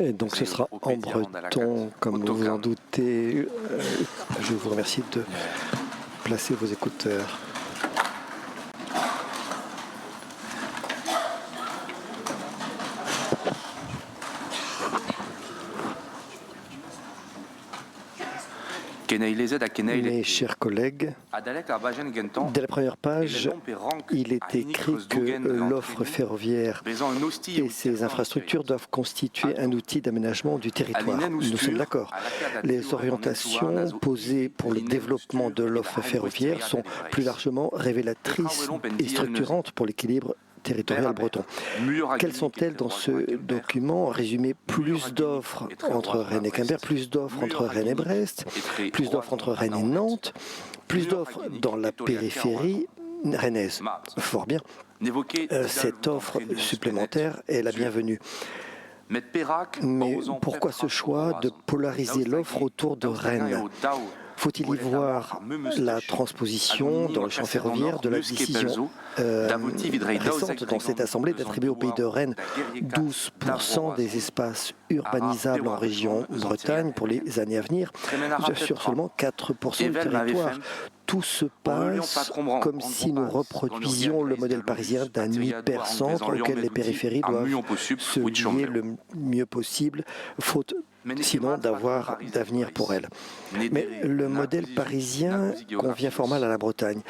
Et donc ce sera en breton, comme vous vous en doutez. Je vous remercie de placer vos écouteurs. Mes chers collègues, dès la première page, il est écrit que l'offre ferroviaire et ses infrastructures doivent constituer un outil d'aménagement du territoire. Nous sommes d'accord. Les orientations posées pour le développement de l'offre ferroviaire sont plus largement révélatrices et structurantes pour l'équilibre territorial breton. Quelles sont-elles dans ce document? Résumé, plus d'offres entre Rennes et Quimper, plus d'offres entre Rennes et Brest, plus d'offres entre Rennes et Nantes, plus d'offres dans la périphérie rennaise. Fort bien. Cette offre supplémentaire est la bienvenue. Mais pourquoi ce choix de polariser l'offre autour de Rennes? Faut-il y voir la transposition dans le champ ferroviaire de la décision récente dans cette assemblée d'attribuer au pays de Rennes 12% des espaces urbanisables en région Bretagne pour les années à venir, sur seulement 4% du territoire? Tout se passe comme si nous reproduisions le modèle parisien d'un hypercentre auquel les périphéries doivent se lier le mieux possible, faute sinon d'avoir d'avenir pour elles. Mais le modèle parisien convient fort mal à la Bretagne.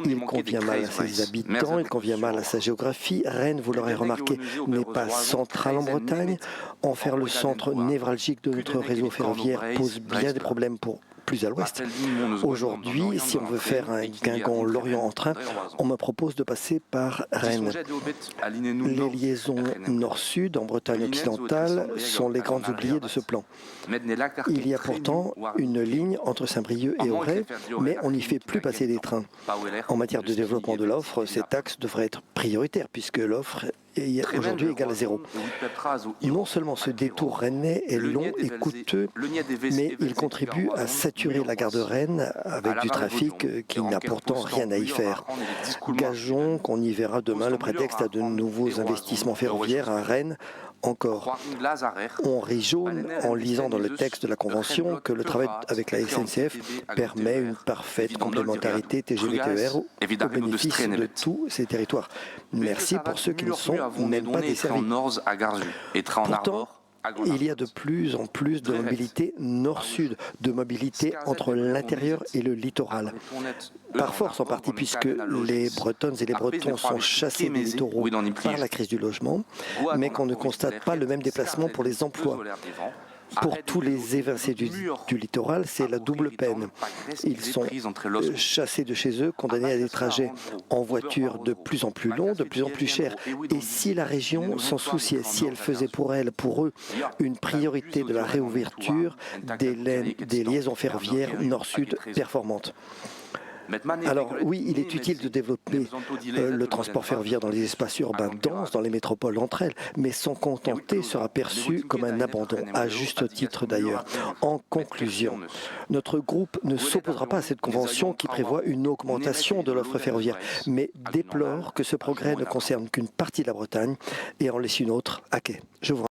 Il convient mal à ses habitants, il convient mal à sa géographie. Rennes, vous l'aurez remarqué, n'est pas centrale en Bretagne. En faire le centre névralgique de notre réseau ferroviaire pose bien des problèmes pour plus à l'ouest. Aujourd'hui, si on veut faire un Guingamp-Lorient en train, on me propose de passer par Rennes. Les liaisons nord-sud en Bretagne occidentale sont les grandes oubliées de ce plan. Il y a pourtant une ligne entre Saint-Brieuc et Auray, mais on n'y fait plus passer des trains. En matière de développement de l'offre, cet axe devrait être prioritaire puisque l'offre est aujourd'hui égale à zéro. Non seulement ce détour rennais est long et coûteux, mais il contribue à saturer la gare de Rennes avec du trafic qui n'a pourtant rien à y faire. Gageons qu'on y verra demain le prétexte à de nouveaux investissements ferroviaires à Rennes. Encore, on rit jaune en lisant dans le texte de la Convention que le travail avec la SNCF permet une parfaite complémentarité TGV-TER au bénéfice de tous ces territoires. Merci pour ceux qui ne sont même pas desservis. Pourtant, il y a de plus en plus de mobilité nord-sud, de mobilité entre l'intérieur et le littoral. Par force en partie, puisque les Bretonnes et les Bretons sont chassés des littoraux par la crise du logement, mais qu'on ne constate pas le même déplacement pour les emplois. Pour tous les évincés du littoral, c'est la double peine. Ils sont chassés de chez eux, condamnés à des trajets en voiture de plus en plus longs, de plus en plus chers. Et si la région s'en souciait, si elle faisait pour eux, une priorité de la réouverture des liaisons ferroviaires nord-sud performantes? Alors oui, il est utile de développer le transport ferroviaire dans les espaces urbains denses, dans les métropoles entre elles, mais s'en contenter sera perçu comme un abandon, à juste titre d'ailleurs. En conclusion, notre groupe ne s'opposera pas à cette convention qui prévoit une augmentation de l'offre ferroviaire, mais déplore que ce progrès ne concerne qu'une partie de la Bretagne et en laisse une autre à quai. Je vous remercie.